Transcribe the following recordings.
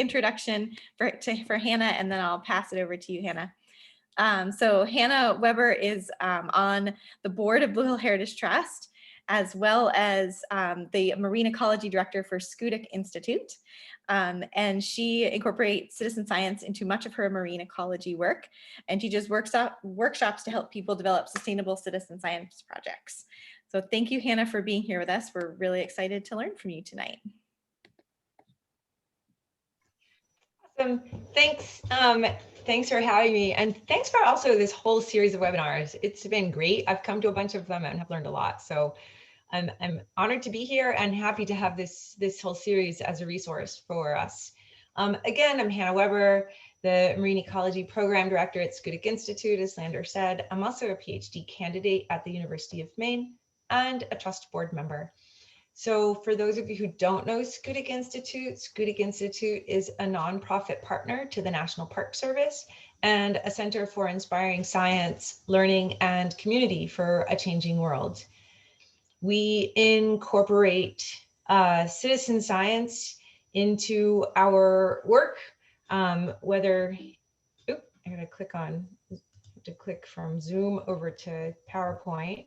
introduction for Hannah, and then I'll pass it over to you, Hannah. So Hannah Weber is on the board of Blue Hill Heritage Trust, as well as the Marine Ecology Director for Schoodic Institute. And she incorporates citizen science into much of her marine ecology work, and teaches workshops to help people develop sustainable citizen science projects. So thank you, Hannah, for being here with us. We're really excited to learn from you tonight. Awesome. Thanks. Thanks for having me. And thanks for also this whole series of webinars. It's been great. I've come to a bunch of them and have learned a lot. So I'm honored to be here and happy to have this whole series as a resource for us. Again, I'm Hannah Weber, the Marine Ecology Program Director at Schoodic Institute, as Lander said. I'm also a PhD candidate at the University of Maine and a trust board member. So for those of you who don't know Schoodic Institute is a nonprofit partner to the National Park Service and a center for inspiring science, learning, and community for a changing world. We incorporate citizen science into our work, whether, I gotta click from Zoom over to PowerPoint.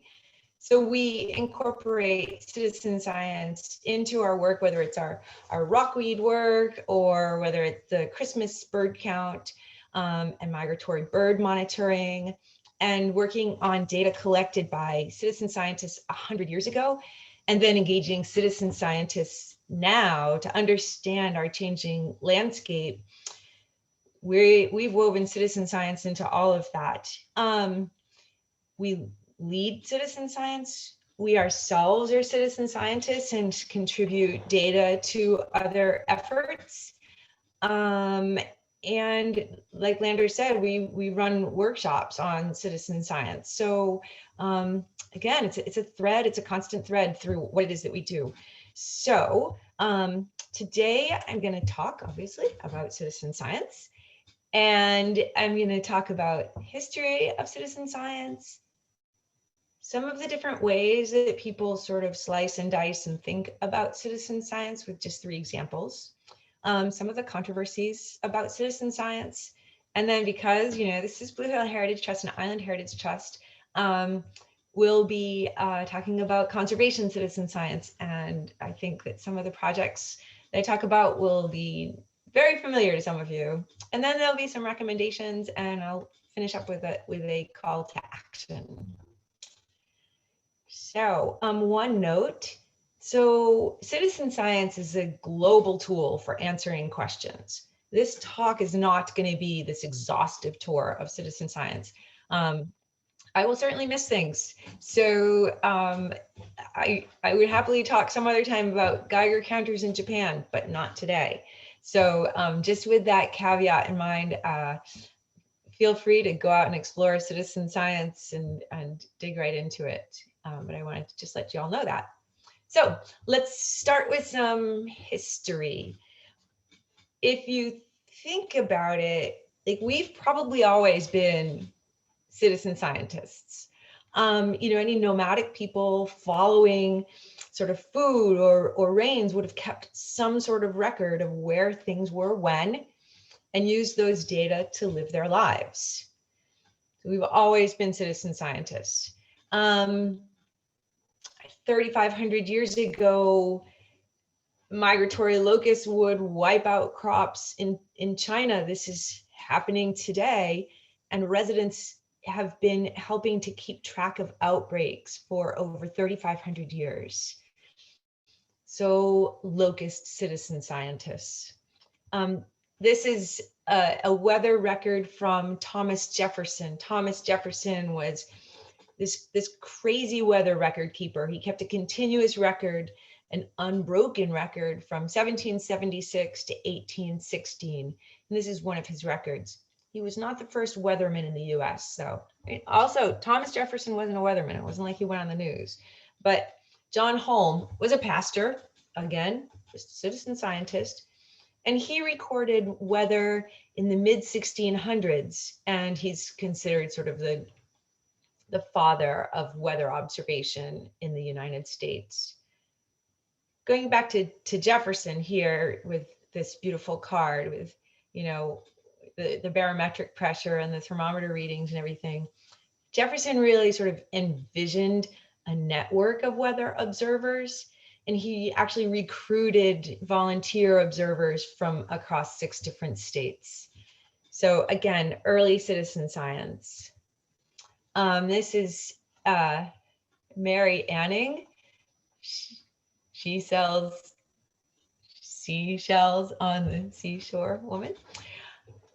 So we incorporate citizen science into our work, whether it's our rockweed work or whether it's the Christmas bird count and migratory bird monitoring, and working on data collected by citizen scientists 100 years ago, and then engaging citizen scientists now to understand our changing landscape. We've woven citizen science into all of that. We lead citizen science. We ourselves are citizen scientists and contribute data to other efforts. And like Lander said, we run workshops on citizen science. So again, it's a thread, it's a constant thread through what it is that we do. So today I'm going to talk obviously about citizen science, and I'm going to talk about history of citizen science, some of the different ways that people sort of slice and dice and think about citizen science with just 3 examples. Some of the controversies about citizen science. And then because, this is Blue Hill Heritage Trust and Island Heritage Trust, we'll be talking about conservation citizen science. And I think that some of the projects that I talk about will be very familiar to some of you. And then there'll be some recommendations, and I'll finish up with a call to action. So one note, so citizen science is a global tool for answering questions. This talk is not going to be this exhaustive tour of citizen science. I will certainly miss things. So I would happily talk some other time about Geiger counters in Japan, but not today. So just with that caveat in mind, feel free to go out and explore citizen science and dig right into it. But I wanted to just let you all know that. So let's start with some history. If you think about it, like we've probably always been citizen scientists. Any nomadic people following sort of food or rains would have kept some sort of record of where things were when, and used those data to live their lives. So we've always been citizen scientists. 3,500 years ago, migratory locusts would wipe out crops in China. This is happening today, and residents have been helping to keep track of outbreaks for over 3,500 years. So locust citizen scientists. This is a weather record from Thomas Jefferson. Thomas Jefferson was this crazy weather record keeper. He kept a continuous record, an unbroken record from 1776 to 1816. And this is one of his records. He was not the first weatherman in the US. So also Thomas Jefferson wasn't a weatherman. It wasn't like he went on the news, but John Holme was a pastor, again, just a citizen scientist. And he recorded weather in the mid 1600s. And he's considered sort of the father of weather observation in the United States. Going back to Jefferson here with this beautiful card with, you know, the barometric pressure and the thermometer readings and everything. Jefferson really sort of envisioned a network of weather observers, and he actually recruited volunteer observers from across 6 different states. So again, early citizen science. This is Mary Anning. She sells seashells on the seashore, woman.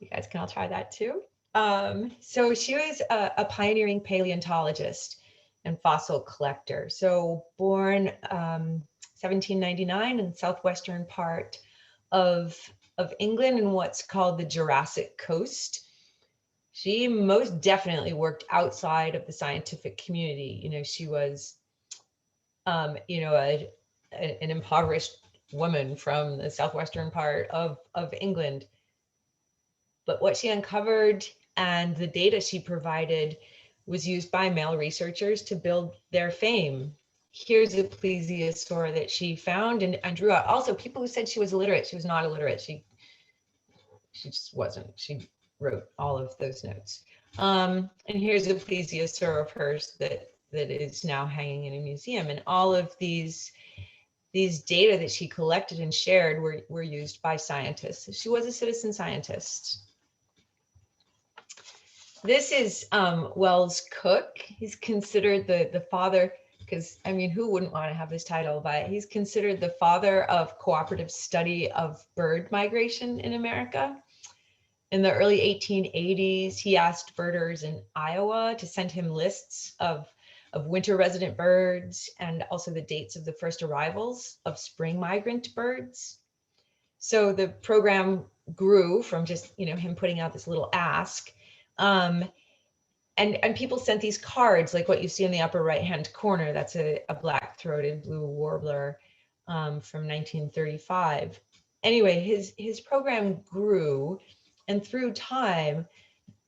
You guys can all try that too. So she was a pioneering paleontologist and fossil collector. So born 1799 in the southwestern part of England in what's called the Jurassic Coast. She most definitely worked outside of the scientific community. You know, she was, you know, an impoverished woman from the southwestern part of England. But what she uncovered and the data she provided was used by male researchers to build their fame. Here's a plesiosaur that she found and drew out. Also, people who said she was illiterate, she was not illiterate. She just wasn't. She wrote all of those notes. And here's a plesiosaur of hers that is now hanging in a museum. And all of these data that she collected and shared were used by scientists. She was a citizen scientist. This is Wells Cook. He's considered the father, because I mean, who wouldn't want to have this title? But he's considered the father of cooperative study of bird migration in America. In the early 1880s, he asked birders in Iowa to send him lists of winter resident birds and also the dates of the first arrivals of spring migrant birds. So the program grew from just, you know, him putting out this little ask. And people sent these cards, like what you see in the upper right-hand corner. That's a black-throated blue warbler from 1935. Anyway, his program grew, and through time,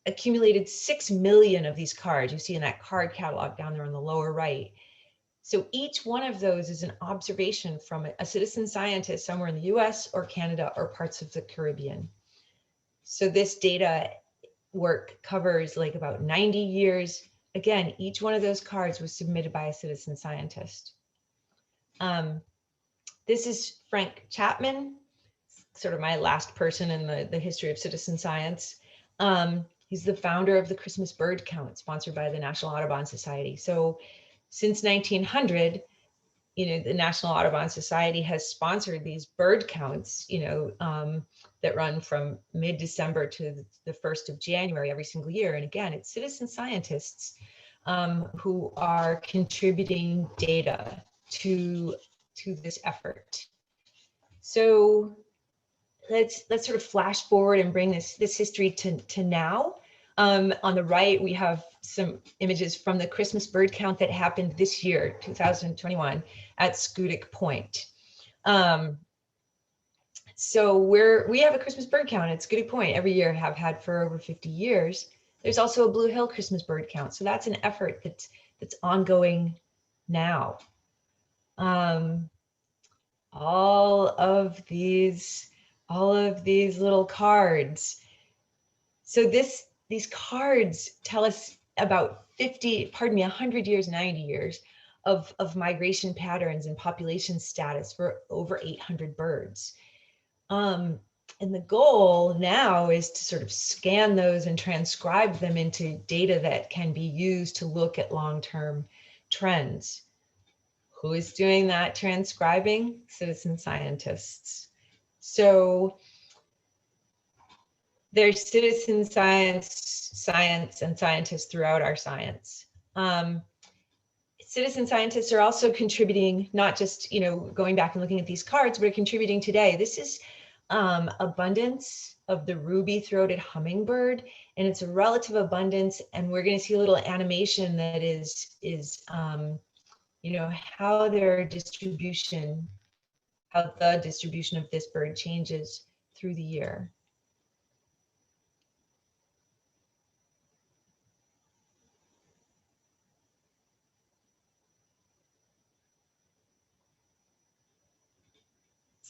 accumulated 6 million of these cards. You see in that card catalog down there on the lower right. So each one of those is an observation from a citizen scientist somewhere in the US or Canada or parts of the Caribbean. So this data work covers like about 90 years. Again, each one of those cards was submitted by a citizen scientist. This is Frank Chapman, sort of my last person in the history of citizen science. He's the founder of the Christmas bird count, sponsored by the National Audubon Society. So since 1900, you know, the National Audubon Society has sponsored these bird counts, you know, that run from mid-December to the 1st of January every single year. And again, it's citizen scientists who are contributing data to this effort. So let's sort of flash forward and bring this history to now. On the right, we have some images from the Christmas bird count that happened this year, 2021, at Schoodic Point. So we have a Christmas bird count at Schoodic Point every year, have had for over 50 years. There's also a Blue Hill Christmas bird count. So that's an effort that's ongoing now. All of these little cards. So these cards tell us about 100 years, 90 years of migration patterns and population status for over 800 birds. And the goal now is to sort of scan those and transcribe them into data that can be used to look at long-term trends. Who is doing that transcribing? Citizen scientists. So there's citizen science and scientists throughout our science. Citizen scientists are also contributing, not just, you know, going back and looking at these cards, but are contributing today. This is abundance of the ruby-throated hummingbird, and it's a relative abundance. And we're going to see a little animation that is you know, how the distribution of this bird changes through the year.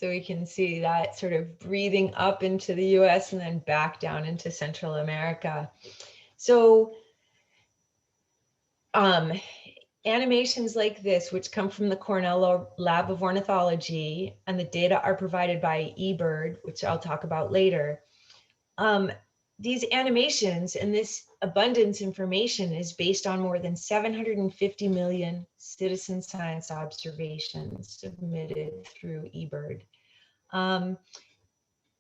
So we can see that sort of breathing up into the US and then back down into Central America. So animations like this, which come from the Cornell Lab of Ornithology, and the data are provided by eBird, which I'll talk about later. These animations and this abundance information is based on more than 750 million citizen science observations submitted through eBird.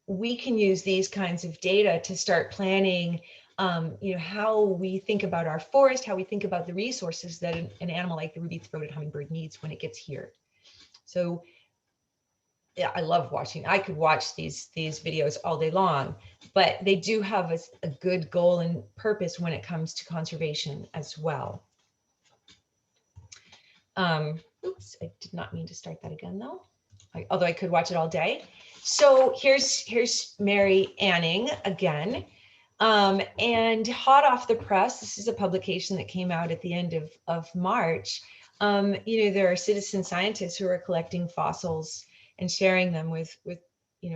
We can use these kinds of data to start planning how we think about our forest, how we think about the resources that an animal like the ruby-throated hummingbird needs when it gets here. So yeah, I love watching. I could watch these videos all day long, but they do have a good goal and purpose when it comes to conservation as well. Oops, I did not mean to start that again though. Although I could watch it all day. So here's Mary Anning again. And hot off the press, this is a publication that came out at the end of March. There are citizen scientists who are collecting fossils and sharing them with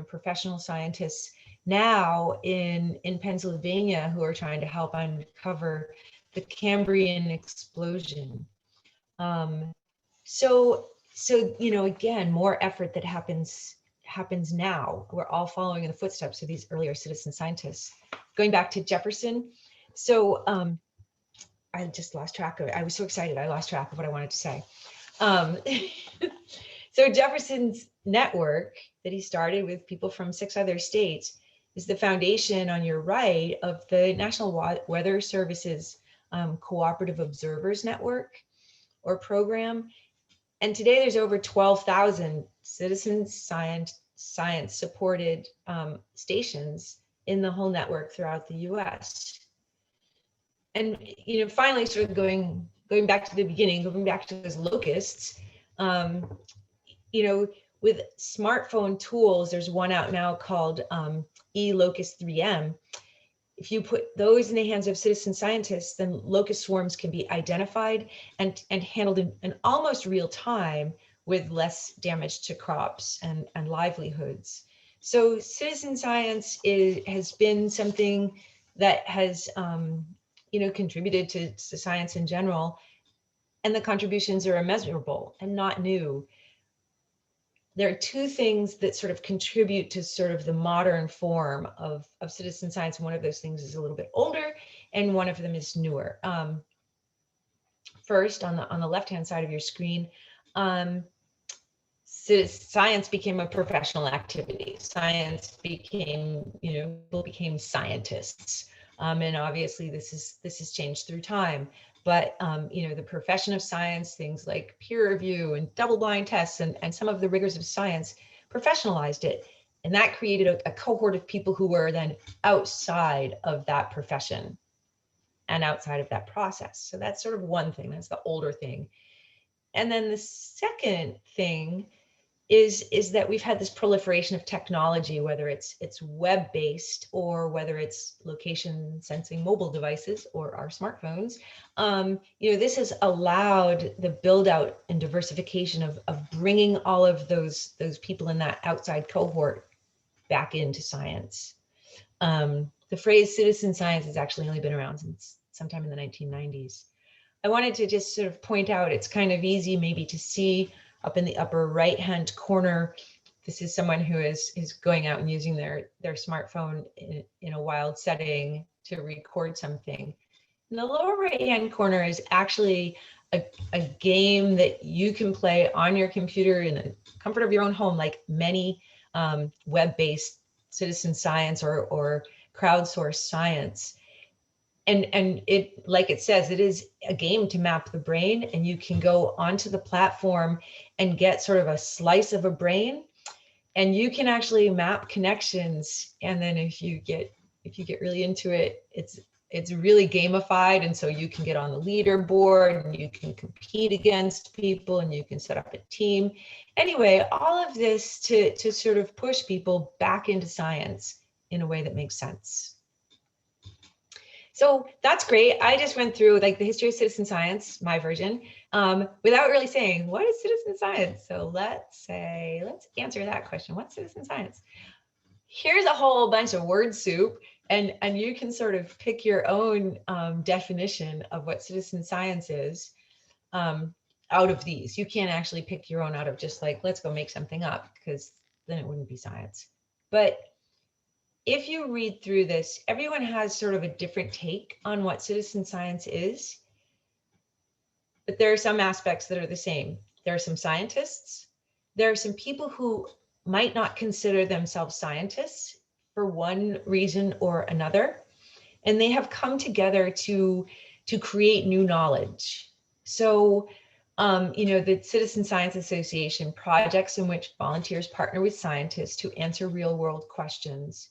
professional scientists now in Pennsylvania who are trying to help uncover the Cambrian explosion. So again, more effort that happens now. We're all following in the footsteps of these earlier citizen scientists. Going back to Jefferson. So I just lost track of it. I was so excited. I lost track of what I wanted to say. So Jefferson's network that he started with people from 6 other states is the foundation on your right of the National Weather Service's Cooperative Observers Network or program. And today there's over 12,000 citizen science supported stations in the whole network throughout the US. And finally, sort of going back to the beginning, going back to those locusts, with smartphone tools, there's one out now called eLocust 3M. If you put those in the hands of citizen scientists, then locust swarms can be identified and handled in almost real time with less damage to crops and livelihoods. So citizen science has been something that has contributed to science in general, and the contributions are immeasurable and not new. There are two things that sort of contribute to sort of the modern form of citizen science. One of those things is a little bit older, and one of them is newer. First, on the left-hand side of your screen, science became a professional activity. Science became, people became scientists, and obviously this has changed through time. But the profession of science, things like peer review and double-blind tests and some of the rigors of science professionalized it. And that created a cohort of people who were then outside of that profession and outside of that process. So that's sort of one thing, that's the older thing. And then the second thing is that we've had this proliferation of technology, whether it's web-based or whether it's location sensing mobile devices or our smartphones. This has allowed the build out and diversification of bringing all of those people in that outside cohort back into science. The phrase citizen science has actually only been around since sometime in the 1990s. I wanted to just sort of point out, it's kind of easy maybe to see up in the upper right-hand corner, this is someone who is going out and using their smartphone in a wild setting to record something. In the lower right-hand corner is actually a game that you can play on your computer in the comfort of your own home, like many web-based citizen science or crowdsourced science. And it, like it says, it is a game to map the brain, and you can go onto the platform and get sort of a slice of a brain, and you can actually map connections. And then if you get really into it, it's really gamified, and so you can get on the leaderboard and you can compete against people and you can set up a team. Anyway, all of this to sort of push people back into science in a way that makes sense. So that's great. I just went through like the history of citizen science, my version. without really saying, what is citizen science? So let's answer that question. What's citizen science? Here's a whole bunch of word soup, and you can sort of pick your own definition of what citizen science is out of these. You can't actually pick your own out of just like, let's go make something up, because then it wouldn't be science. But if you read through this, everyone has sort of a different take on what citizen science is. But there are some aspects that are the same. There are some scientists. There are some people who might not consider themselves scientists for one reason or another. And they have come together to create new knowledge. So, the Citizen Science Association, projects in which volunteers partner with scientists to answer real world questions.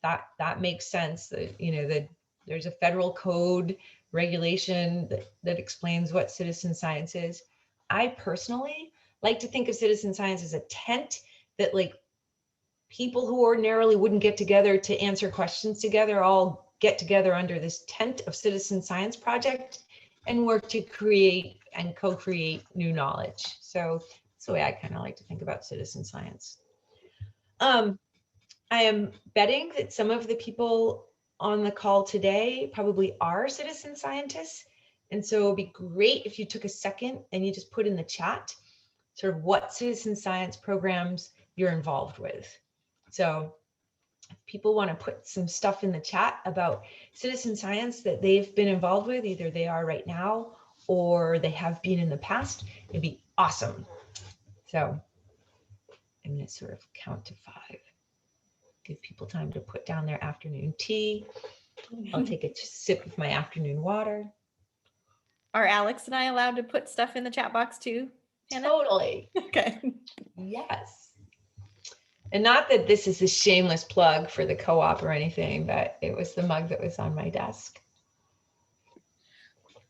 That makes sense. That there's a federal code regulation that explains what citizen science is. I personally like to think of citizen science as a tent that, like, people who ordinarily wouldn't get together to answer questions together all get together under this tent of citizen science project and work to create and co-create new knowledge. So that's the way I kind of like to think about citizen science. I am betting that some of the people on the call today probably are citizen scientists. And so it'd be great if you took a second and you just put in the chat sort of what citizen science programs you're involved with. So if people want to put some stuff in the chat about citizen science that they've been involved with, either they are right now or they have been in the past, it'd be awesome. So I'm going to sort of count to 5. Give people time to put down their afternoon tea. I'll take a sip of my afternoon water. Are Alex and I allowed to put stuff in the chat box too, Hannah? Totally. Okay. Yes. And not that this is a shameless plug for the co-op or anything, but it was the mug that was on my desk.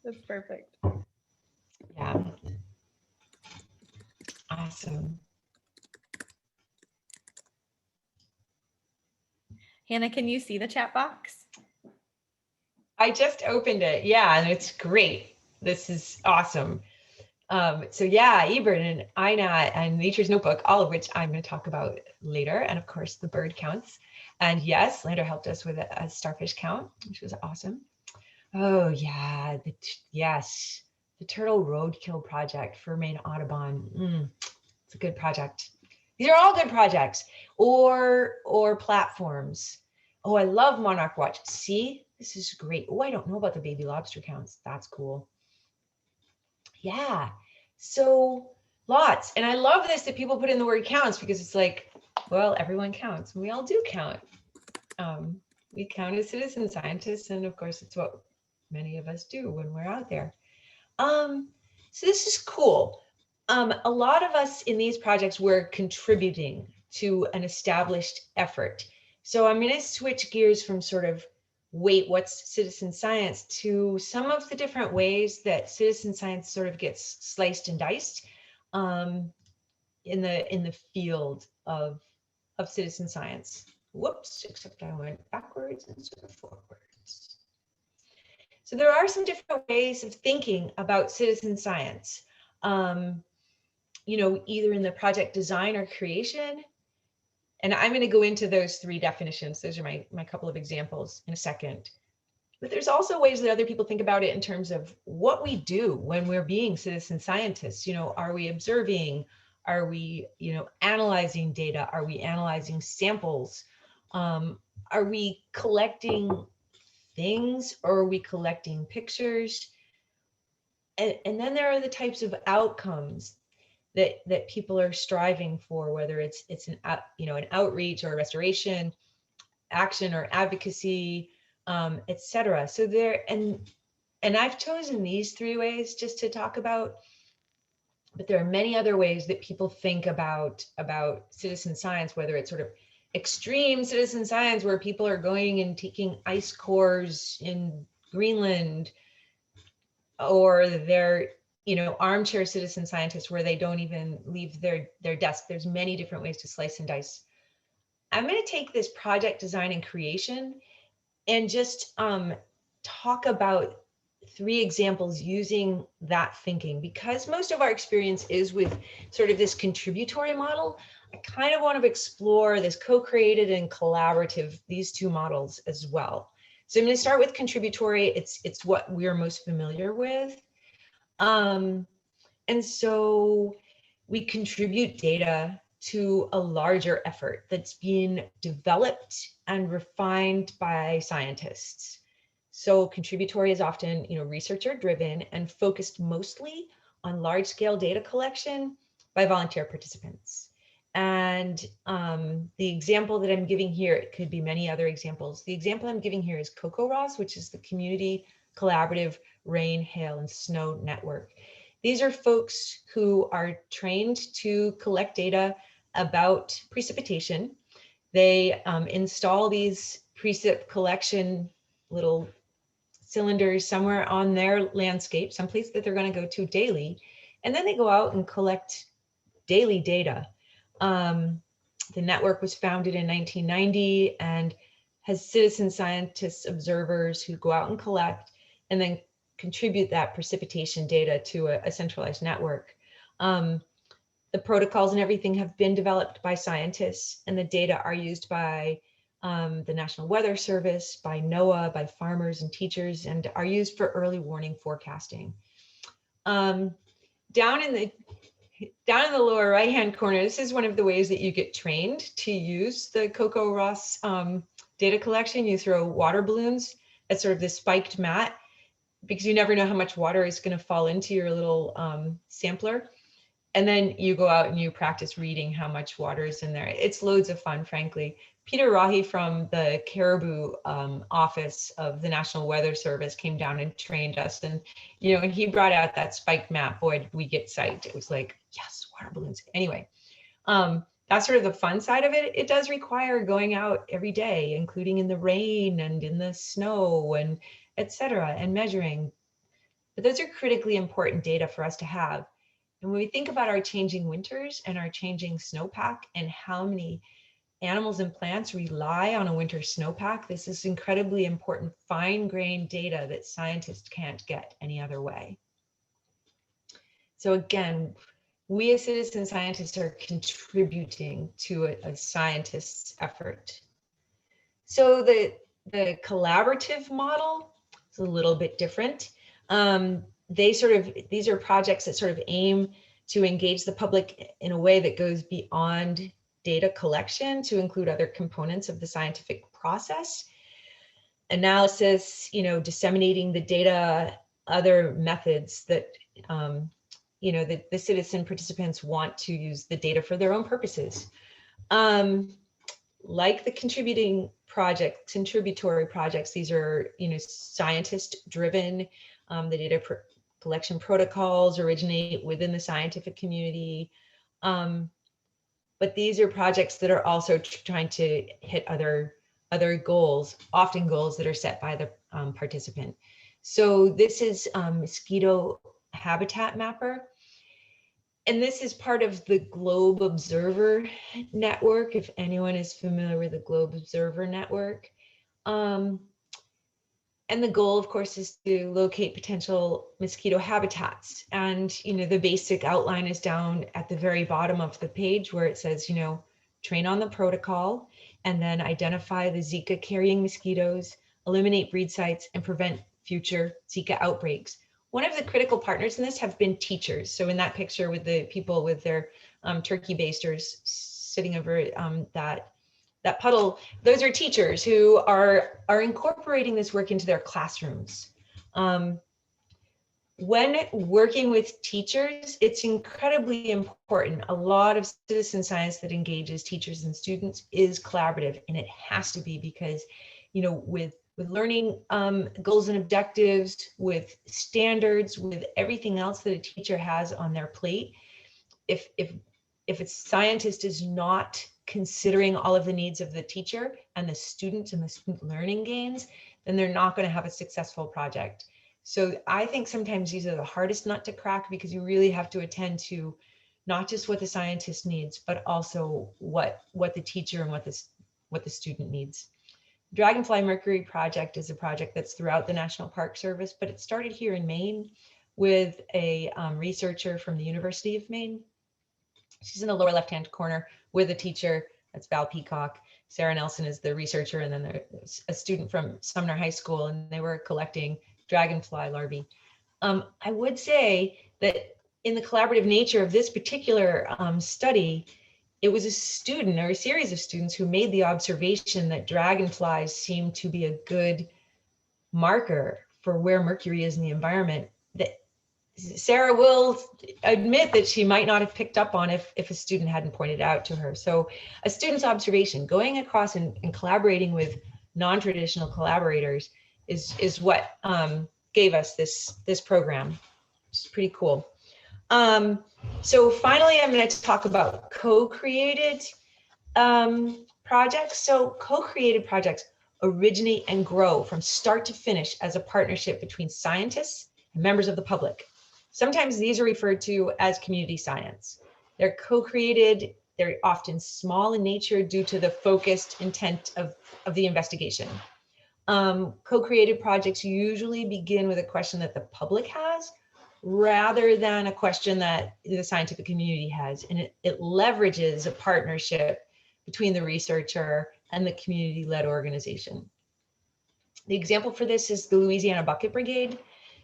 That's perfect. Yeah. Awesome. Hannah, can you see the chat box? I just opened it. Yeah, and it's great. This is awesome. So yeah, eBird and INAT and Nature's Notebook, all of which I'm going to talk about later. And of course, the bird counts. And yes, Lander helped us with a starfish count, which was awesome. Oh yeah, yes, the Turtle Roadkill Project for Maine Audubon. It's a good project. These are all good projects, or platforms. Oh, I love Monarch Watch. See, this is great. Oh, I don't know about the baby lobster counts. That's cool. Yeah, so lots. And I love this that people put in the word counts, because it's like, well, everyone counts. We all do count. We count as citizen scientists. And of course, it's what many of us do when we're out there. So this is cool. A lot of us in these projects were contributing to an established effort. So I'm going to switch gears from sort of, wait, what's citizen science, to some of the different ways that citizen science sort of gets sliced and diced in the field of citizen science. Whoops, except I went backwards instead of forwards. So there are some different ways of thinking about citizen science, either in the project design or creation. And I'm going to go into those 3 definitions. Those are my couple of examples in a second. But there's also ways that other people think about it in terms of what we do when we're being citizen scientists. Are we observing? Are we, analyzing data? Are we analyzing samples? Are we collecting things, or are we collecting pictures? And then there are the types of outcomes that people are striving for, whether it's an outreach or a restoration, action or advocacy, etc. So there, and I've chosen these 3 ways just to talk about, but there are many other ways that people think about citizen science, whether it's sort of extreme citizen science where people are going and taking ice cores in Greenland, or they're armchair citizen scientists where they don't even leave their desk. There's many different ways to slice and dice. I'm going to take this project design and creation and just talk about 3 examples using that thinking. Because most of our experience is with sort of this contributory model, I kind of want to explore this co-created and collaborative, these 2 models as well. So I'm going to start with contributory. It's what we're most familiar with. And so we contribute data to a larger effort that's being developed and refined by scientists. So contributory is often, researcher driven and focused mostly on large scale data collection by volunteer participants. And the example that I'm giving here, it could be many other examples. The example I'm giving here is CocoRoss, which is the Community Collaborative Rain, Hail, and Snow Network. These are folks who are trained to collect data about precipitation. They install these precip collection little cylinders somewhere on their landscape, someplace that they're going to go to daily, and then they go out and collect daily data. The network was founded in 1990 and has citizen scientists, observers who go out and collect and then contribute that precipitation data to a centralized network. The protocols and everything have been developed by scientists, and the data are used by the National Weather Service, by NOAA, by farmers and teachers, and are used for early warning forecasting. Down in the lower right-hand corner, this is one of the ways that you get trained to use the CocoRoss data collection. You throw water balloons at sort of this spiked mat, because you never know how much water is going to fall into your little sampler. And then you go out and you practice reading how much water is in there. It's loads of fun, frankly. Peter Rahi from the Caribou office of the National Weather Service came down and trained us. And, and he brought out that spiked map. Boy, did we get psyched. It was like, yes, water balloons. Anyway, that's sort of the fun side of it. It does require going out every day, including in the rain and in the snow and et cetera, and measuring. But those are critically important data for us to have. And when we think about our changing winters and our changing snowpack and how many animals and plants rely on a winter snowpack, this is incredibly important fine-grained data that scientists can't get any other way. So again, we as citizen scientists are contributing to a scientist's effort. So the collaborative model is a little bit different. These are projects that sort of aim to engage the public in a way that goes beyond data collection to include other components of the scientific process. Analysis, disseminating the data, other methods that, the citizen participants want to use the data for their own purposes. Like the contributory projects, these are, scientist-driven. The data collection protocols originate within the scientific community. But these are projects that are also trying to hit other goals, often goals that are set by the participant. So this is Mosquito Habitat Mapper. And this is part of the Globe Observer Network, if anyone is familiar with the Globe Observer Network. And the goal, of course, is to locate potential mosquito habitats. And, the basic outline is down at the very bottom of the page where it says, train on the protocol, and then identify the Zika carrying mosquitoes, eliminate breed sites, and prevent future Zika outbreaks. One of the critical partners in this have been teachers. So in that picture with the people with their turkey basters sitting over that puddle, those are teachers who are incorporating this work into their classrooms. When working with teachers, it's incredibly important. A lot of citizen science that engages teachers and students is collaborative, and it has to be because, with learning goals and objectives, with standards, with everything else that a teacher has on their plate, if a scientist is not considering all of the needs of the teacher and the student learning gains, then they're not going to have a successful project. So I think sometimes these are the hardest nut to crack, because you really have to attend to not just what the scientist needs, but also what the teacher and what the student needs. Dragonfly Mercury project is a project that's throughout the National Park Service, but it started here in Maine with a researcher from the University of Maine. She's in the lower left-hand corner with a teacher, that's Val Peacock. Sarah Nelson is the researcher, and then there's a student from Sumner High School, and they were collecting dragonfly larvae. I would say that in the collaborative nature of this particular study, it was a student or a series of students who made the observation that dragonflies seem to be a good marker for where mercury is in the environment, that Sarah will admit that she might not have picked up on if a student hadn't pointed out to her. So a student's observation, going across and collaborating with non-traditional collaborators is what gave us this program. It's pretty cool. So finally, I'm going to talk about co-created projects. So co-created projects originate and grow from start to finish as a partnership between scientists and members of the public. Sometimes these are referred to as community science. They're co-created, they're often small in nature due to the focused intent of the investigation. Co-created projects usually begin with a question that the public has rather than a question that the scientific community has, and it leverages a partnership between the researcher and the community-led organization. The example for this is the Louisiana Bucket Brigade.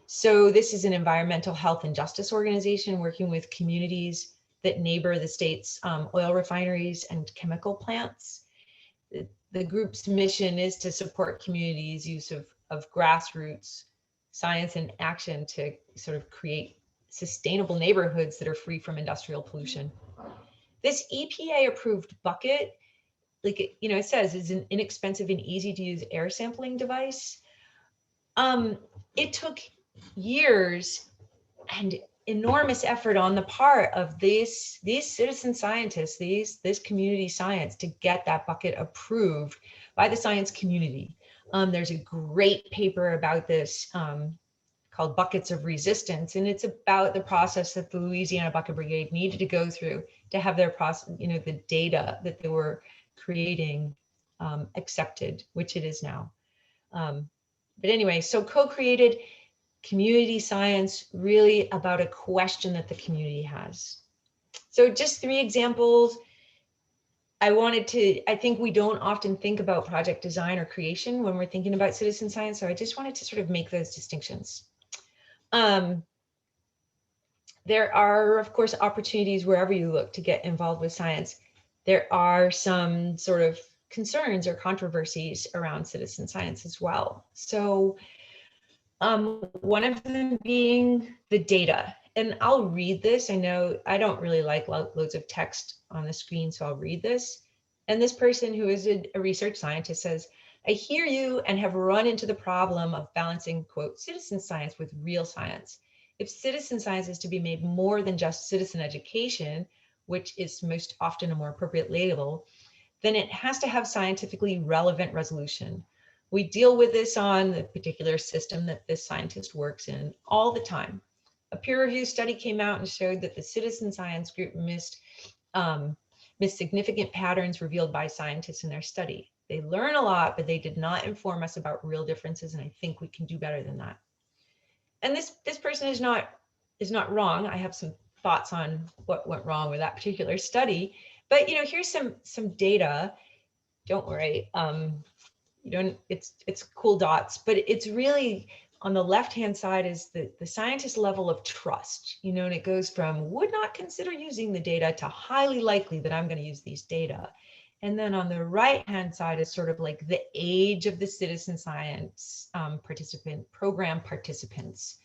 So this is an environmental health and justice organization working with communities that neighbor the state's oil refineries and chemical plants. The group's mission is to support communities' use of grassroots science and action to sort of create sustainable neighborhoods that are free from industrial pollution. This EPA approved bucket, like it says, is an inexpensive and easy to use air sampling device. It took years and enormous effort on the part of these citizen scientists, this community science, to get that bucket approved by the science community. There's a great paper about this called Buckets of Resistance, and it's about the process that the Louisiana Bucket Brigade needed to go through to have their process, the data that they were creating accepted, which it is now. But anyway, so co-created community science, really about a question that the community has. So just 3 examples. I think we don't often think about project design or creation when we're thinking about citizen science. So I just wanted to sort of make those distinctions. There are, of course, opportunities wherever you look to get involved with science. There are some sort of concerns or controversies around citizen science as well. So one of them being the data. And I'll read this. I know I don't really like loads of text on the screen, so I'll read this. And this person, who is a research scientist, says, "I hear you and have run into the problem of balancing, quote, citizen science with real science. If citizen science is to be made more than just citizen education, which is most often a more appropriate label, then it has to have scientifically relevant resolution. We deal with this on the particular system that this scientist works in all the time. A peer review study came out and showed that the citizen science group missed significant patterns revealed by scientists in their study. They learn a lot, but they did not inform us about real differences, and I think we can do better than that." And this person is not wrong. I have some thoughts on what went wrong with that particular study, but here's some data. Don't worry. It's cool dots, but it's really on the left-hand side is the scientist level of trust, and it goes from would not consider using the data to highly likely that I'm going to use these data. And then on the right-hand side is sort of like the age of the citizen science program participants.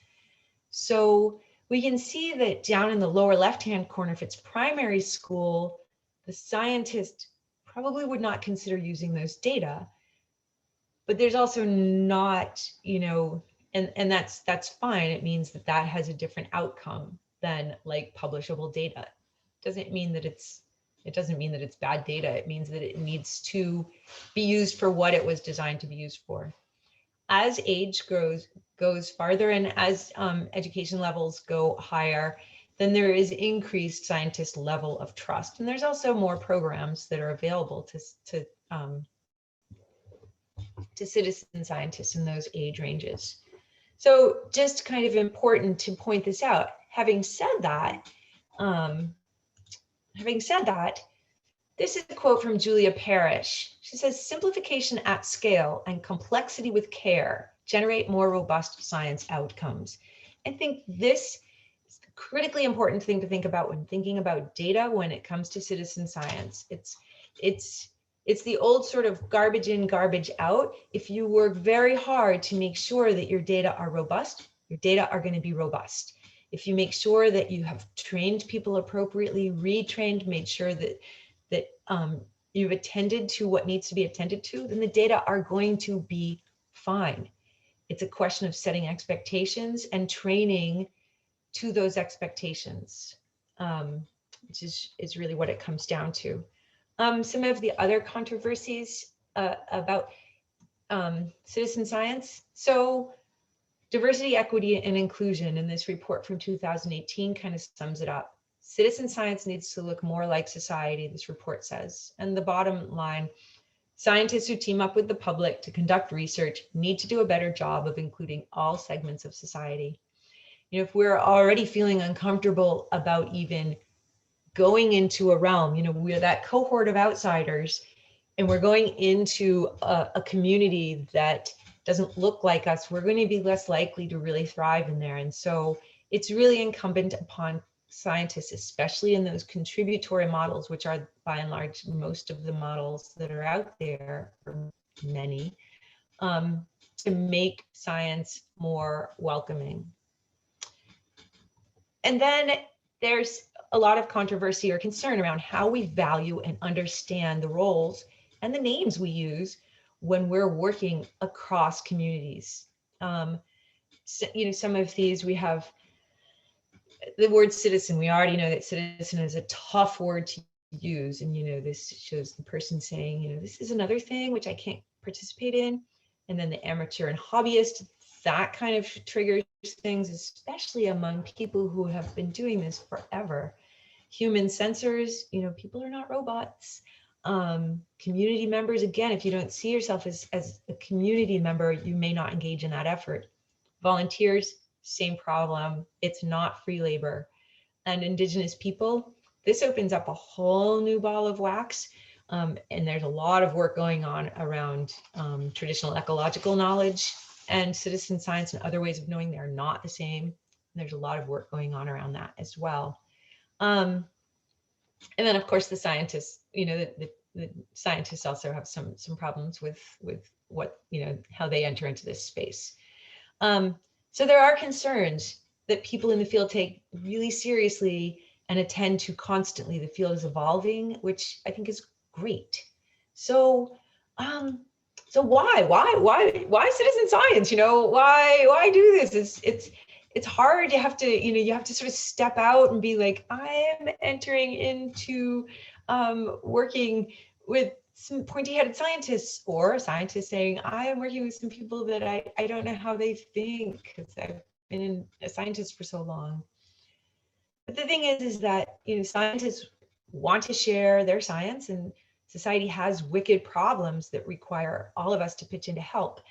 So we can see that down in the lower left-hand corner, if it's primary school, the scientist probably would not consider using those data. But there's also not, and that's fine. It means that has a different outcome than like publishable data. It doesn't mean that it's bad data. It means that it needs to be used for what it was designed to be used for. As age goes farther and as education levels go higher, then there is increased scientist level of trust. And there's also more programs that are available to to citizen scientists in those age ranges. So just kind of important to point this out. Having said that, this is a quote from Julia Parrish. She says, simplification at scale and complexity with care generate more robust science outcomes. I think this is a critically important thing to think about when thinking about data when it comes to citizen science. It's the old sort of garbage in, garbage out. If you work very hard to make sure that your data are robust, your data are going to be robust. If you make sure that you have trained people appropriately, retrained, made sure that you've attended to what needs to be attended to, then the data are going to be fine. It's a question of setting expectations and training to those expectations, which is really what it comes down to. Some of the other controversies about citizen science. So diversity, equity, and inclusion in this report from 2018 kind of sums it up. Citizen science needs to look more like society, this report says. And the bottom line, scientists who team up with the public to conduct research need to do a better job of including all segments of society. You know, if we're already feeling uncomfortable about even going into a realm, you know, we're that cohort of outsiders and we're going into a community that doesn't look like us, we're going to be less likely to really thrive in there. And so it's really incumbent upon scientists, especially in those contributory models, which are by and large most of the models that are out there, or many, to make science more welcoming. And then there's a lot of controversy or concern around how we value and understand the roles and the names we use when we're working across communities. So, you know, some of these we have the word citizen. We already know that citizen is a tough word to use. And, you know, this shows the person saying, you know, this is another thing which I can't participate in. And then the amateur and hobbyist, that kind of triggers things, especially among people who have been doing this forever. Human sensors, you know, people are not robots. Community members, again, if you don't see yourself as a community member, you may not engage in that effort. Volunteers, same problem. It's not free labor. And Indigenous people, this opens up a whole new ball of wax. And there's a lot of work going on around traditional ecological knowledge and citizen science and other ways of knowing they're not the same. And there's a lot of work going on around that as well. And then of course the scientists, you know, the scientists also have some problems with what, you know, how they enter into this space. So there are concerns that people in the field take really seriously and attend to constantly. The field is evolving, which I think is great. So, so why citizen science? You know, why do this? It's hard. You have to, you know, you have to sort of step out and be like, I am entering into working with some pointy-headed scientists, or scientists saying, I am working with some people that I don't know how they think because I've been a scientist for so long. But the thing is that, you know, scientists want to share their science, and society has wicked problems that require all of us to pitch in to help.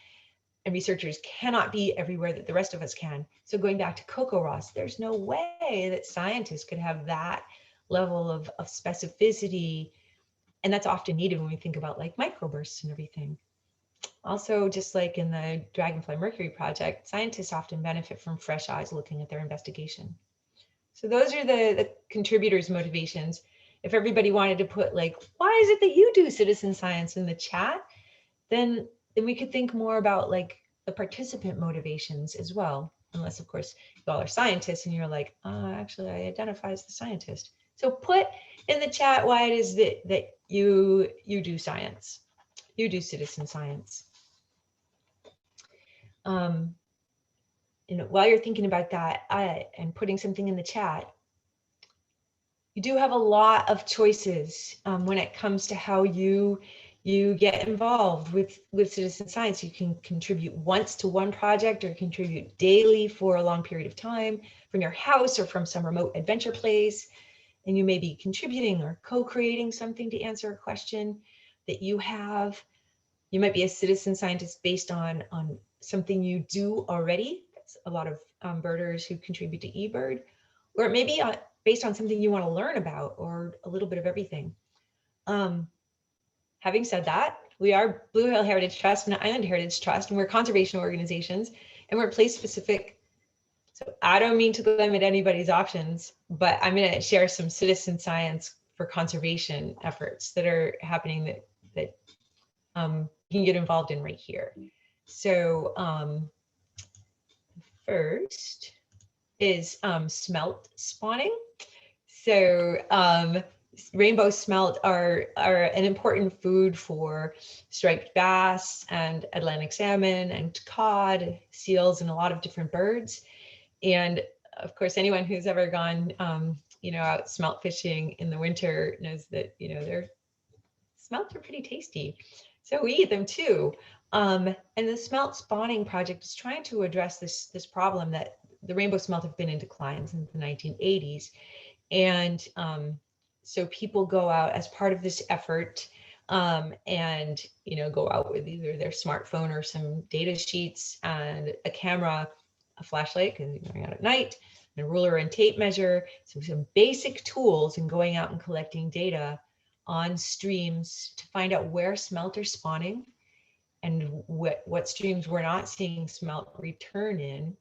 And researchers cannot be everywhere that the rest of us can. So going back to Coco Ross, there's no way that scientists could have that level of specificity. And that's often needed when we think about like microbursts and everything. Also, just like in the Dragonfly Mercury project, scientists often benefit from fresh eyes looking at their investigation. So those are the contributors' motivations. If everybody wanted to put like, why is it that you do citizen science in the chat, then we could think more about like the participant motivations as well. Unless of course you all are scientists and you're like, actually I identify as the scientist. So put in the chat why it is that you do science, you do citizen science. You know, while you're thinking about that and putting something in the chat, you do have a lot of choices when it comes to how you get involved with citizen science. You can contribute once to one project or contribute daily for a long period of time from your house or from some remote adventure place. And you may be contributing or co-creating something to answer a question that you have. You might be a citizen scientist based on something you do already. That's a lot of birders who contribute to eBird, or it may be based on something you want to learn about, or a little bit of everything. Having said that, we are Blue Hill Heritage Trust and Island Heritage Trust, and we're conservation organizations, and we're place specific. So I don't mean to limit anybody's options, but I'm going to share some citizen science for conservation efforts that are happening that you can get involved in right here. So first is smelt spawning. So rainbow smelt are an important food for striped bass and Atlantic salmon and cod, seals, and a lot of different birds. And of course, anyone who's ever gone, out smelt fishing in the winter knows that, their smelts are pretty tasty. So we eat them too. And the Smelt Spawning project is trying to address this problem that the rainbow smelt have been in decline since the 1980s. And so people go out as part of this effort and, go out with either their smartphone or some data sheets and a camera, a flashlight, because you're going out at night, and a ruler and tape measure. So some basic tools in going out and collecting data on streams to find out where smelt are spawning and what streams we're not seeing smelt return in,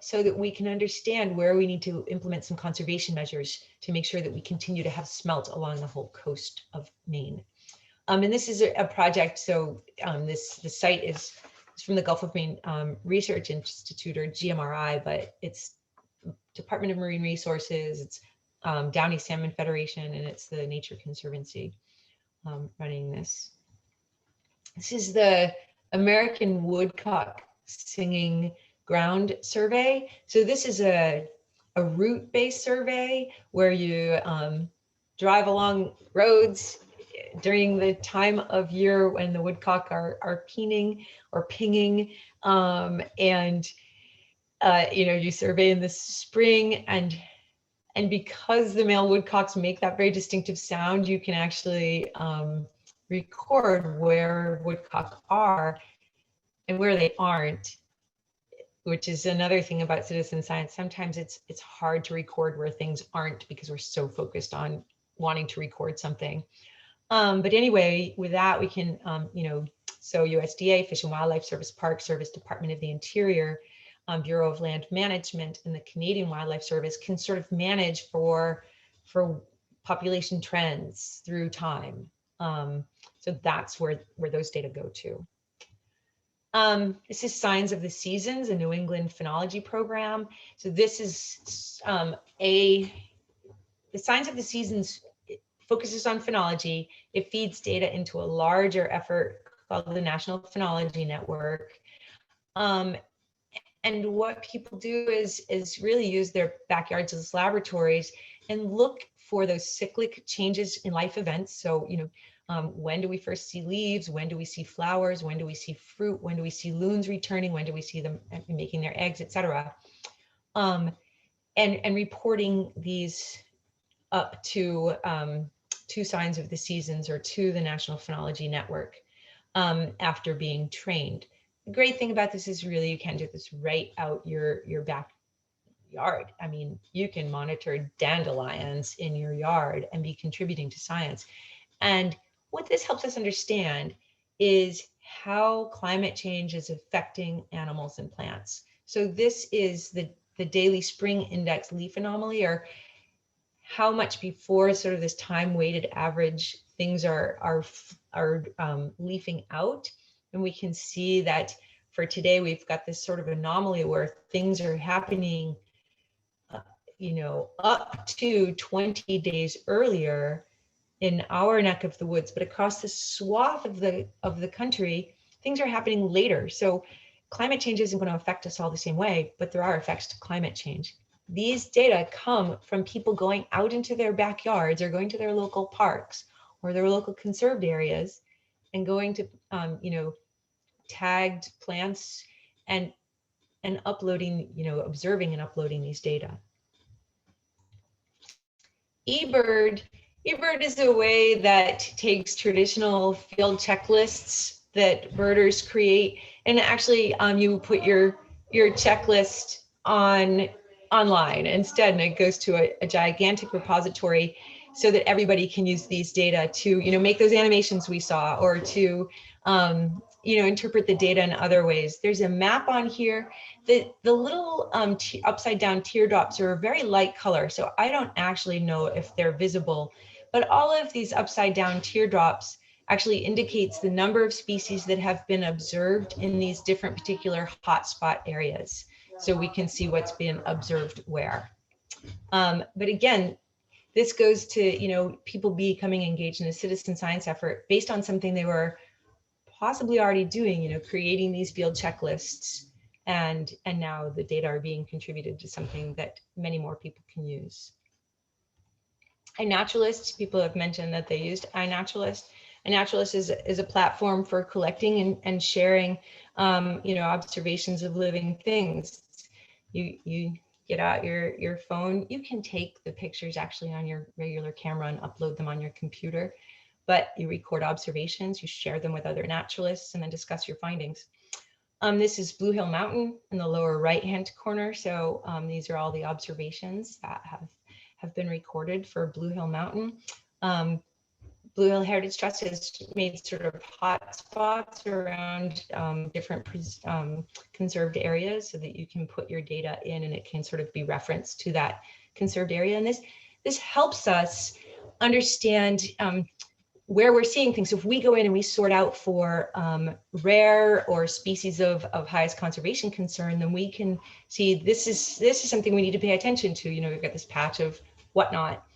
so that we can understand where we need to implement some conservation measures to make sure that we continue to have smelt along the whole coast of Maine. And this is a project, so the site is from the Gulf of Maine Research Institute, or GMRI, but it's Department of Marine Resources, it's Downey Salmon Federation, and it's the Nature Conservancy running this. This is the American Woodcock Singing Ground Survey. So this is a route-based survey where you drive along roads during the time of year when the woodcock are peening or pinging, and you survey in the spring, and because the male woodcocks make that very distinctive sound, you can actually record where woodcock are and where they aren't, which is another thing about citizen science. Sometimes it's hard to record where things aren't because we're so focused on wanting to record something. But anyway, with that, we can, so USDA, Fish and Wildlife Service, Park Service, Department of the Interior, Bureau of Land Management, and the Canadian Wildlife Service can sort of manage for population trends through time. So that's where those data go to. This is Signs of the Seasons, a New England phenology program. So this is the Signs of the Seasons focuses on phenology. It feeds data into a larger effort called the National Phenology Network. And what people do is really use their backyards as laboratories and look for those cyclic changes in life events. So, when do we first see leaves? When do we see flowers? When do we see fruit? When do we see loons returning? When do we see them making their eggs, etc.? And reporting these up to Signs of the Seasons or to the National Phenology Network after being trained. The great thing about this is really you can do this right out your backyard. I mean, you can monitor dandelions in your yard and be contributing to science. And what this helps us understand is how climate change is affecting animals and plants. So this is the daily spring index leaf anomaly, or how much before sort of this time weighted average things are leafing out. And we can see that for today, we've got this sort of anomaly where things are happening, up to 20 days earlier in our neck of the woods, but across the swath of the country, things are happening later. So climate change isn't going to affect us all the same way, but there are effects to climate change. These data come from people going out into their backyards or going to their local parks or their local conserved areas and going to, tagged plants and uploading, observing and uploading these data. eBird eBird is a way that takes traditional field checklists that birders create, and actually you put your checklist online instead, and it goes to a gigantic repository so that everybody can use these data to, you know, make those animations we saw, or to you know, interpret the data in other ways. There's a map on here. The little upside down teardrops are a very light color, so I don't actually know if they're visible, but all of these upside down teardrops actually indicates the number of species that have been observed in these different particular hotspot areas. So we can see what's been observed where. But again, this goes to, you know, people becoming engaged in a citizen science effort based on something they were possibly already doing, you know, creating these field checklists, and now the data are being contributed to something that many more people can use. iNaturalist, people have mentioned that they used iNaturalist. iNaturalist is a platform for collecting and sharing, you know, observations of living things. You get out your phone, you can take the pictures actually on your regular camera and upload them on your computer, but you record observations, you share them with other naturalists, and then discuss your findings. This is Blue Hill Mountain in the lower right-hand corner. So these are all the observations that have been recorded for Blue Hill Mountain. Blue Hill Heritage Trust has made sort of hotspots around different conserved areas so that you can put your data in and it can sort of be referenced to that conserved area. And this helps us understand where we're seeing things. So if we go in and we sort out for rare or species of highest conservation concern, then we can see this is something we need to pay attention to. You know, we've got this patch of whatnot,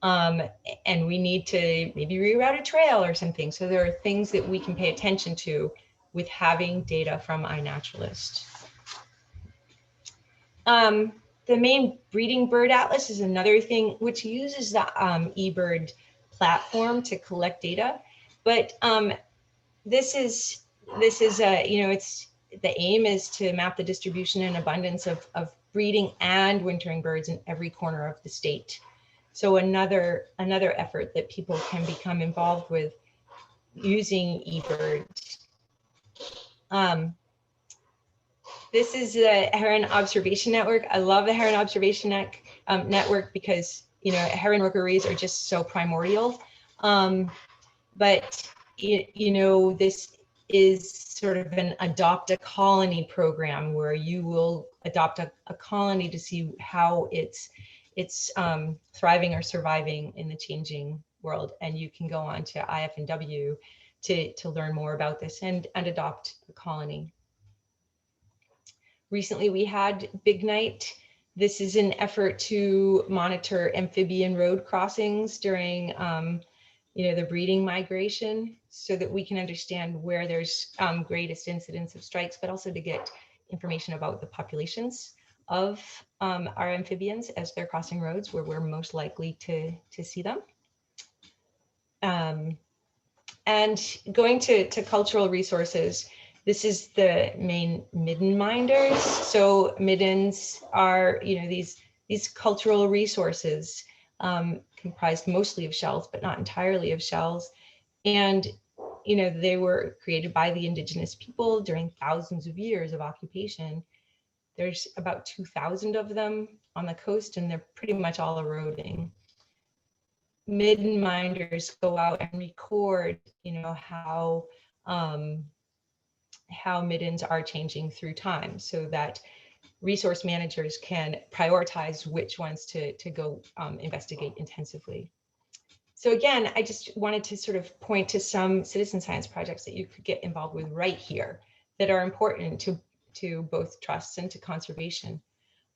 and we need to maybe reroute a trail or something. So there are things that we can pay attention to with having data from iNaturalist. The main breeding bird atlas is another thing which uses the eBird platform to collect data, but this is you know, it's the aim is to map the distribution and abundance of breeding and wintering birds in every corner of the state. So another effort that people can become involved with using eBird. This is the Heron Observation Network. I love the Heron Observation Network because, you know, heron rookeries are just so primordial. But, you know, this is sort of an adopt a colony program where you will adopt a colony to see how it's thriving or surviving in the changing world. And you can go on to IFNW to learn more about this and adopt a colony. Recently, we had Big Night. This is an effort to monitor amphibian road crossings during you know, the breeding migration, so that we can understand where there's greatest incidence of strikes, but also to get information about the populations of our amphibians as they're crossing roads where we're most likely to see them. And going to cultural resources, this is the main midden minders. So middens are, you know, these cultural resources comprised mostly of shells, but not entirely of shells. And, you know, they were created by the indigenous people during thousands of years of occupation. There's about 2,000 of them on the coast, and they're pretty much all eroding. Midden minders go out and record, you know, how middens are changing through time, so that resource managers can prioritize which ones to go investigate intensively. So again, I just wanted to sort of point to some citizen science projects that you could get involved with right here that are important to both trusts and to conservation.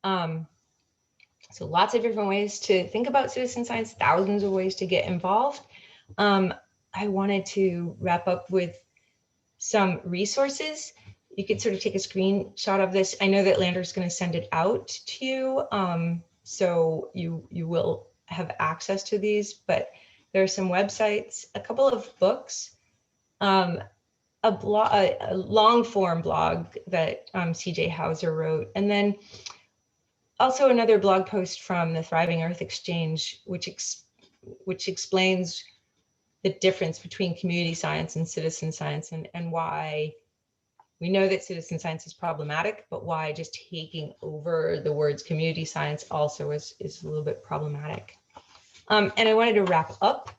So lots of different ways to think about citizen science, thousands of ways to get involved. I wanted to wrap up with some resources. You could sort of take a screenshot of this. I know that Lander's going to send it out to you, so you will have access to these, but there are some websites, a couple of books, a long form blog that CJ Hauser wrote, and then also another blog post from the Thriving Earth Exchange, which which explains the difference between community science and citizen science, and why we know that citizen science is problematic, but why just taking over the words community science also is a little bit problematic. And I wanted to wrap up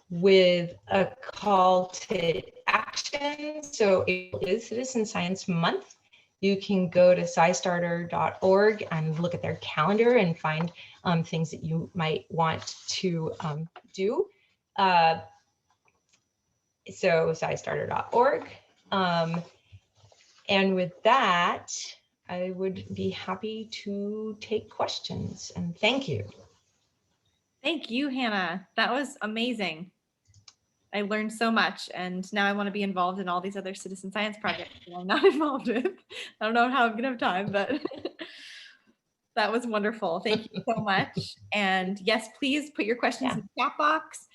with a call to action. So April is Citizen Science Month. You can go to scistarter.org and look at their calendar and find things that you might want to do. So scistarter.org. And with that, I would be happy to take questions, and thank you. Thank you, Hannah. That was amazing. I learned so much, and now I want to be involved in all these other citizen science projects that I'm not involved with. I don't know how I'm going to have time, but that was wonderful. Thank you so much. And yes, please put your questions in the chat box,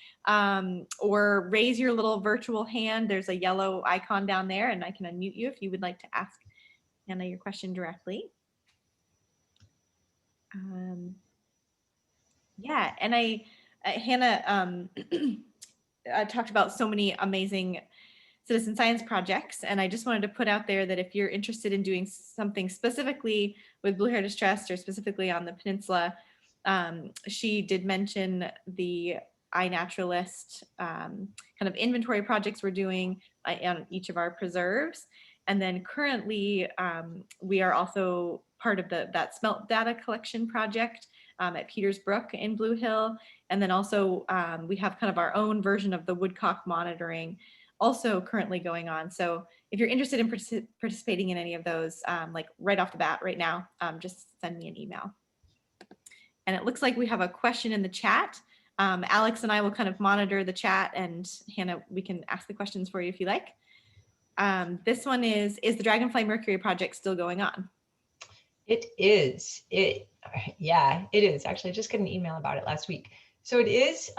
or raise your little virtual hand. There's a yellow icon down there, and I can unmute you if you would like to ask Hannah your question directly. Yeah, and Hannah talked about so many amazing citizen science projects, and I just wanted to put out there that if you're interested in doing something specifically with blue-hair distress or specifically on the peninsula, she did mention the iNaturalist kind of inventory projects we're doing on each of our preserves. And then currently we are also part of that Smelt data collection project at Peters Brook in Blue Hill. And then also we have kind of our own version of the Woodcock monitoring also currently going on. So if you're interested in participating in any of those, like right off the bat right now, just send me an email. And it looks like we have a question in the chat. Alex and I will kind of monitor the chat, and Hannah, we can ask the questions for you if you like. This one is the Dragonfly Mercury project still going on? It is. Yeah, it is. Actually, I just got an email about it last week. So it is.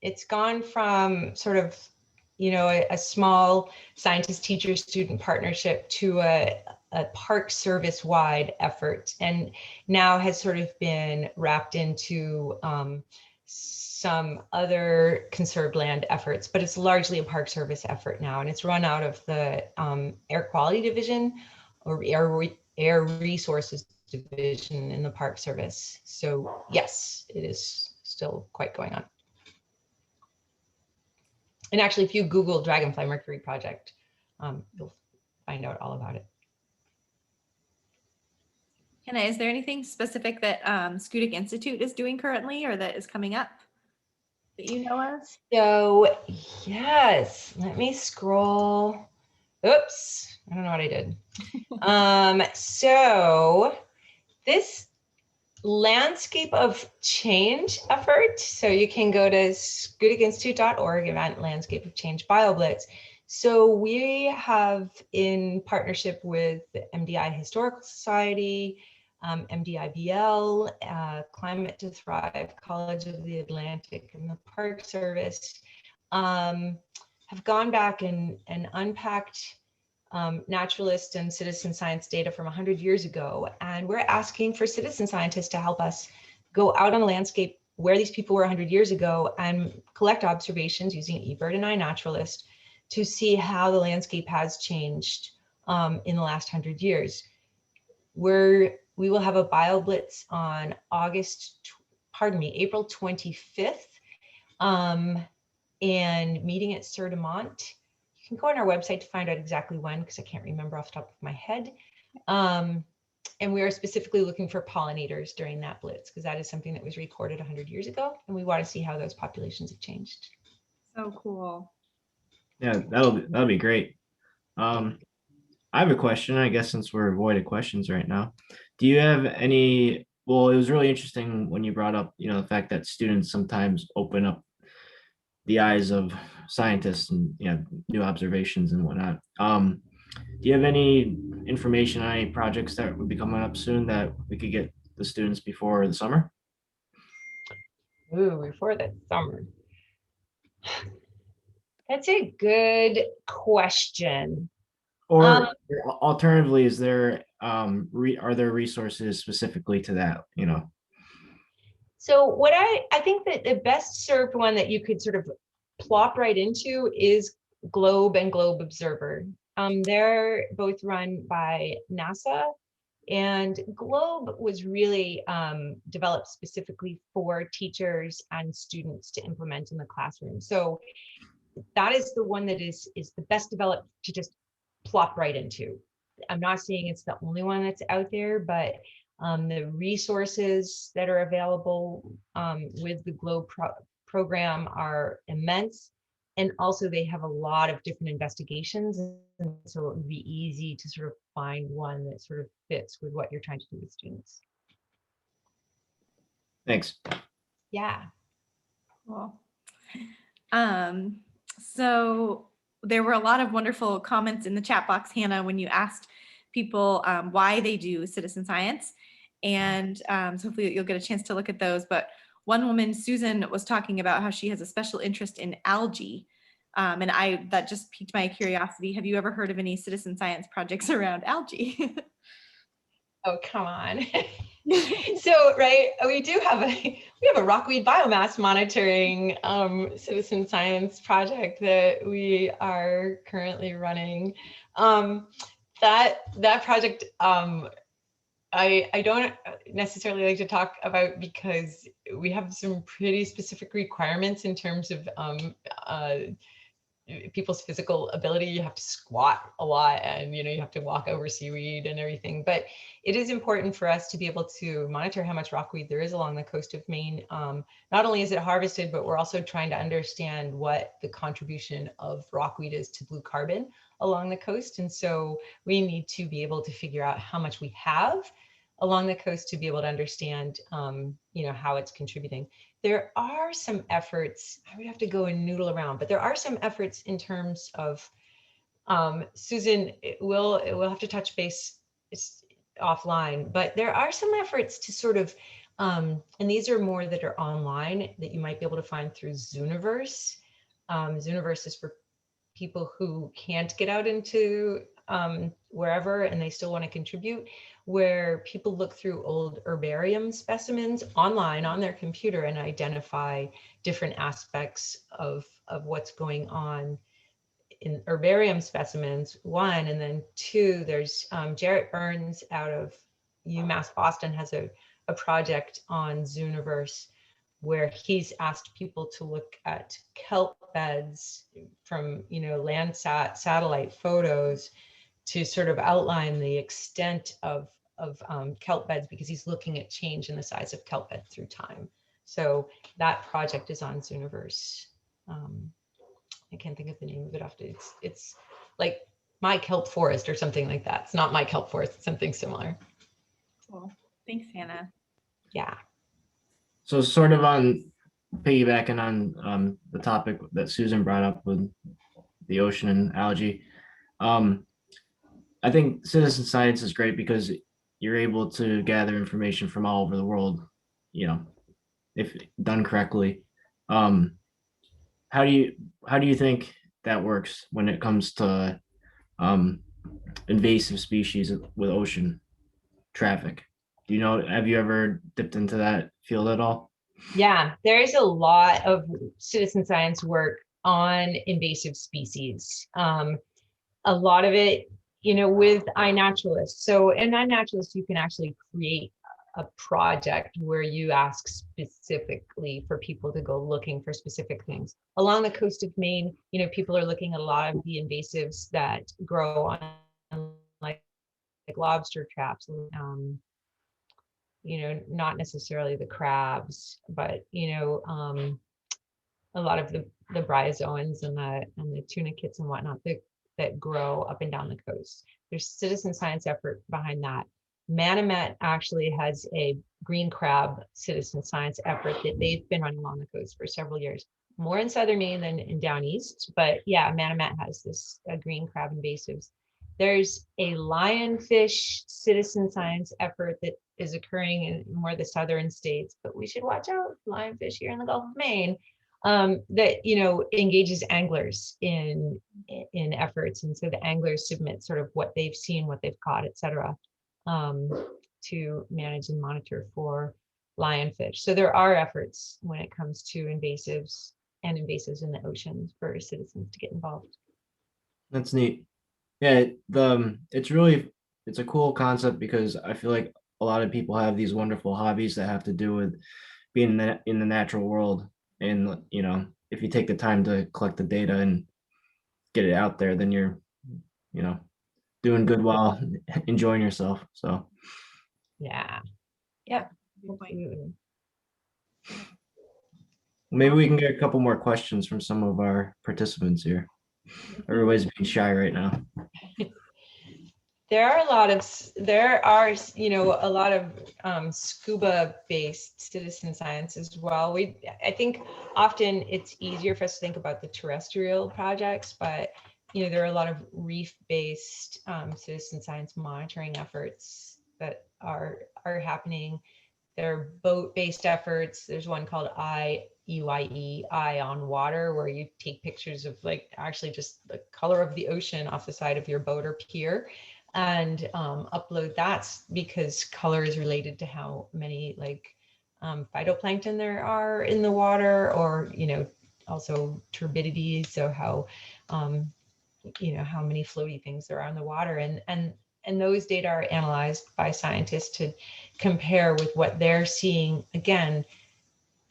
It's gone from sort of, a small scientist, teacher, student partnership to a park service wide effort, and now has sort of been wrapped into some other conserved land efforts, but it's largely a park service effort now, and it's run out of the air quality division or air resources division in the Park Service. So yes, it is still quite going on. And actually, if you Google Dragonfly Mercury project, you'll find out all about it. Hannah, is there anything specific that Schoodic Institute is doing currently or that is coming up that you know of? So yes, let me scroll. Oops, I don't know what I did. So this landscape of change effort. So you can go to schoodicinstitute.org, event landscape of change BioBlitz. So we have, in partnership with the MDI Historical Society, MDIBL, Climate to Thrive, College of the Atlantic, and the Park Service, have gone back and unpacked naturalist and citizen science data from 100 years ago. And we're asking for citizen scientists to help us go out on the landscape where these people were 100 years ago and collect observations using eBird and iNaturalist to see how the landscape has changed in the last 100 years. We will have a BioBlitz on April 25th, and meeting at Sur de Mont. You can go on our website to find out exactly when, because I can't remember off the top of my head. And we are specifically looking for pollinators during that blitz, because that is something that was recorded 100 years ago, and we want to see how those populations have changed. So cool. Yeah, that'll be great. I have a question, I guess, since we're avoided questions right now. Do you have any, well, it was really interesting when you brought up, the fact that students sometimes open up the eyes of scientists and, new observations and whatnot. Do you have any information on any projects that would be coming up soon that we could get the students before the summer? Ooh, before the summer. That's a good question. Or alternatively, is there are there resources specifically to that? So what I think that the best served one that you could sort of plop right into is Globe and Globe Observer. They're both run by NASA, and Globe was really developed specifically for teachers and students to implement in the classroom. So that is the one that is the best developed to just plop right into. I'm not saying it's the only one that's out there, but the resources that are available with the Globe program are immense. And also they have a lot of different investigations. And so it would be easy to sort of find one that sort of fits with what you're trying to do with students. Thanks. Yeah. Cool. So there were a lot of wonderful comments in the chat box, Hannah, when you asked people why they do citizen science. And so hopefully you'll get a chance to look at those. But one woman, Susan, was talking about how she has a special interest in algae. And that just piqued my curiosity. Have you ever heard of any citizen science projects around algae? Oh, come on. So, right, we have a Rockweed biomass monitoring citizen science project that we are currently running. That project I don't necessarily like to talk about because we have some pretty specific requirements in terms of people's physical ability. You have to squat a lot, and you have to walk over seaweed and everything. But it is important for us to be able to monitor how much rockweed there is along the coast of Maine. Not only is it harvested, but we're also trying to understand what the contribution of rockweed is to blue carbon along the coast. And so we need to be able to figure out how much we have along the coast to be able to understand how it's contributing. There are some efforts, I would have to go and noodle around, but there are some efforts in terms of, Susan, we'll have to touch base offline, but there are some efforts to sort of, and these are more that are online that you might be able to find through Zooniverse. Zooniverse is for people who can't get out into wherever and they still want to contribute, where people look through old herbarium specimens online on their computer and identify different aspects of what's going on in herbarium specimens, one, and then two, there's Jarrett Burns out of UMass Boston has a project on Zooniverse where he's asked people to look at kelp beds from Landsat satellite photos to sort of outline the extent of kelp beds, because he's looking at change in the size of kelp bed through time. So that project is on Zooniverse. I can't think of the name of it after. It's like My Kelp Forest or something like that. It's not My Kelp Forest, it's something similar. Cool. Thanks, Hannah. Yeah. So sort of on piggybacking on the topic that Susan brought up with the ocean and algae. I think citizen science is great because you're able to gather information from all over the world, if done correctly. How do you think that works when it comes to invasive species with ocean traffic? Have you ever dipped into that field at all? Yeah, there is a lot of citizen science work on invasive species. A lot of it, with iNaturalist. So in iNaturalist, you can actually create a project where you ask specifically for people to go looking for specific things. Along the coast of Maine, people are looking at a lot of the invasives that grow on like lobster traps. Not necessarily the crabs, but a lot of the bryozoans and the tunicates and whatnot that grow up and down the coast. There's citizen science effort behind that. Manomet actually has a green crab citizen science effort that they've been running along the coast for several years, more in southern Maine than in down east. But yeah, Manomet has this green crab invasives. There's a lionfish citizen science effort that is occurring in more of the southern states, but we should watch out for lionfish here in the Gulf of Maine. That engages anglers in efforts, and so the anglers submit sort of what they've seen, what they've caught, etc., to manage and monitor for lionfish. So there are efforts when it comes to invasives and invasives in the ocean for citizens to get involved. That's neat. Yeah, it's a cool concept because I feel like a lot of people have these wonderful hobbies that have to do with being in the natural world. And if you take the time to collect the data and get it out there, then you're, you know, doing good while enjoying yourself. So Yeah. Yep. Absolutely. maybe we can get a couple more questions from some of our participants here. Everybody's being shy right now. There are a lot of scuba based citizen science as well. I think often it's easier for us to think about the terrestrial projects, but there are a lot of reef based citizen science monitoring efforts that are happening. There are boat based efforts. There's one called EYE, Eye on Water, where you take pictures of actually just the color of the ocean off the side of your boat or pier and upload that, because color is related to how many phytoplankton there are in the water, or also turbidity, so how how many floaty things there are in the water, and those data are analyzed by scientists to compare with what they're seeing, again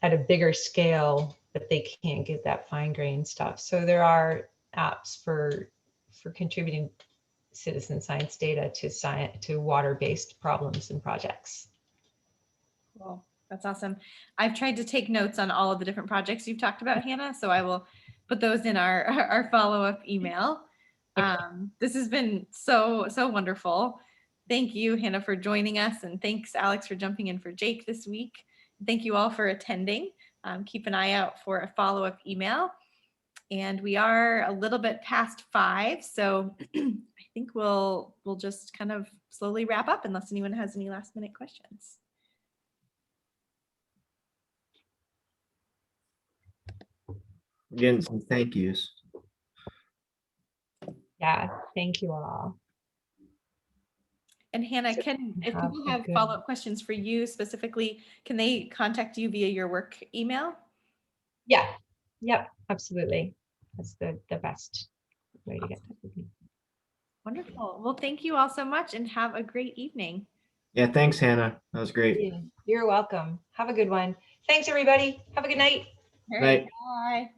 at a bigger scale, but they can't get that fine grained stuff. So there are apps for contributing citizen science data to water-based problems and projects. Cool. That's awesome. I've tried to take notes on all of the different projects you've talked about, Hannah, so I will put those in our follow-up email. This has been so wonderful. Thank you, Hannah, for joining us, and thanks, Alex, for jumping in for Jake this week. Thank you all for attending. Keep an eye out for a follow-up email. And we are a little bit past 5, so I think we'll just kind of slowly wrap up unless anyone has any last minute questions. Again, some thank yous. Yeah, thank you all. And Hannah, if people have follow-up questions for you specifically, can they contact you via your work email? Yeah, yep, absolutely. That's the best way to get in touch with me. Wonderful. Well, thank you all so much and have a great evening. Yeah, thanks, Hannah. That was great. Yeah, you're welcome. Have a good one. Thanks, everybody. Have a good night. All right, bye.